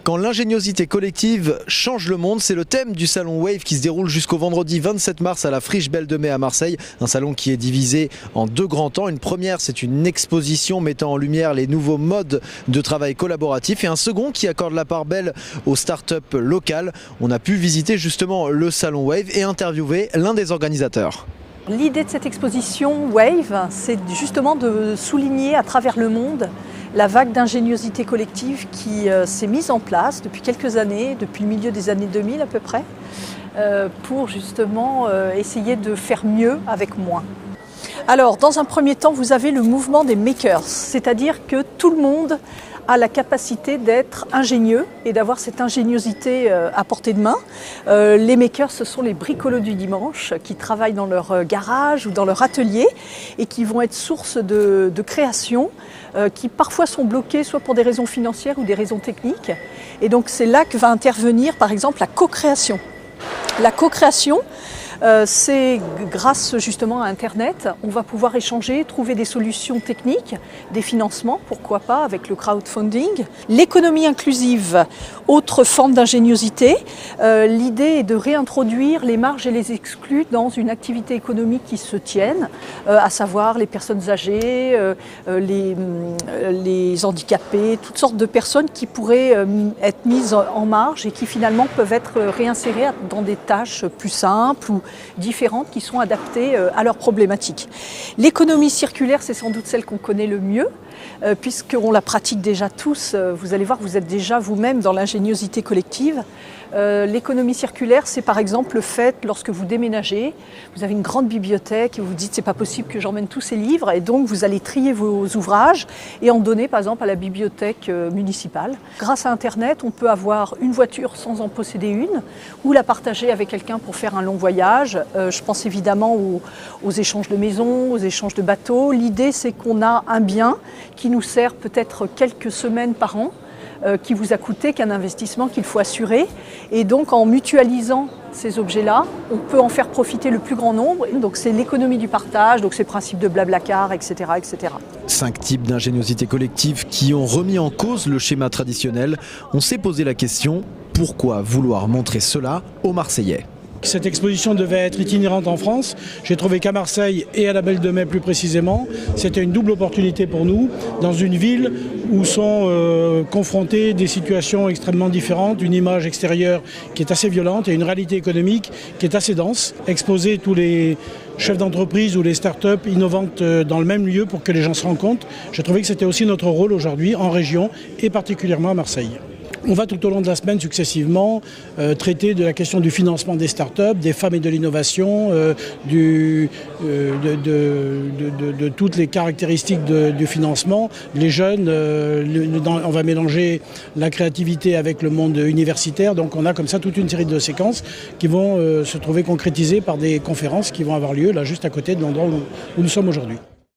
Quand l'ingéniosité collective change le monde, c'est le thème du salon Wave qui se déroule jusqu'au vendredi 27 mars à la Friche Belle de Mai à Marseille. Un salon qui est divisé en deux grands temps. Une première, c'est une exposition mettant en lumière les nouveaux modes de travail collaboratif. Et un second qui accorde la part belle aux startups locales. On a pu visiter justement le salon Wave et interviewer l'un des organisateurs. L'idée de cette exposition Wave, c'est justement de souligner à travers le monde la vague d'ingéniosité collective qui s'est mise en place depuis quelques années, depuis le milieu des années 2000 à peu près, pour justement essayer de faire mieux avec moins. Alors, dans un premier temps, vous avez le mouvement des makers, c'est-à-dire que tout le monde a la capacité d'être ingénieux et d'avoir cette ingéniosité à portée de main. Les makers, ce sont les bricolos du dimanche qui travaillent dans leur garage ou dans leur atelier et qui vont être source de création, qui parfois sont bloqués soit pour des raisons financières ou des raisons techniques. Et donc c'est là que va intervenir par exemple la co-création. La co-création, c'est grâce justement à Internet, on va pouvoir échanger, trouver des solutions techniques, des financements, pourquoi pas, avec le crowdfunding. L'économie inclusive, autre forme d'ingéniosité. L'idée est de réintroduire les marges et les exclus dans une activité économique qui se tienne, à savoir les personnes âgées, les handicapés, toutes sortes de personnes qui pourraient être mises en marge et qui finalement peuvent être réinsérées dans des tâches plus simples ou différentes qui sont adaptées à leurs problématiques. L'économie circulaire, c'est sans doute celle qu'on connaît le mieux, puisqu'on la pratique déjà tous. Vous allez voir, vous êtes déjà vous-même dans l'ingéniosité collective. L'économie circulaire, c'est par exemple le fait, lorsque vous déménagez, vous avez une grande bibliothèque et vous vous dites c'est pas possible que j'emmène tous ces livres, et donc vous allez trier vos ouvrages et en donner par exemple à la bibliothèque municipale. Grâce à Internet, on peut avoir une voiture sans en posséder une, ou la partager avec quelqu'un pour faire un long voyage. Je pense évidemment aux échanges de maisons, aux échanges de bateaux. L'idée, c'est qu'on a un bien qui nous sert peut-être quelques semaines par an, qui vous a coûté qu'un investissement qu'il faut assurer. Et donc en mutualisant ces objets-là, on peut en faire profiter le plus grand nombre. Donc c'est l'économie du partage, donc c'est le principe de Blablacar, etc., etc. 5 types d'ingéniosité collective qui ont remis en cause le schéma traditionnel. On s'est posé la question, pourquoi vouloir montrer cela aux Marseillais ? Cette exposition devait être itinérante en France. J'ai trouvé qu'à Marseille et à la Belle de Mai plus précisément, c'était une double opportunité pour nous, dans une ville où sont confrontées des situations extrêmement différentes, une image extérieure qui est assez violente et une réalité économique qui est assez dense. Exposer tous les chefs d'entreprise ou les start-up innovantes dans le même lieu pour que les gens se rencontrent, j'ai trouvé que c'était aussi notre rôle aujourd'hui en région et particulièrement à Marseille. On va tout au long de la semaine successivement traiter de la question du financement des startups, des femmes et de l'innovation, de toutes les caractéristiques du financement. Les jeunes, on va mélanger la créativité avec le monde universitaire. Donc on a comme ça toute une série de séquences qui vont se trouver concrétisées par des conférences qui vont avoir lieu là juste à côté de l'endroit où nous sommes aujourd'hui.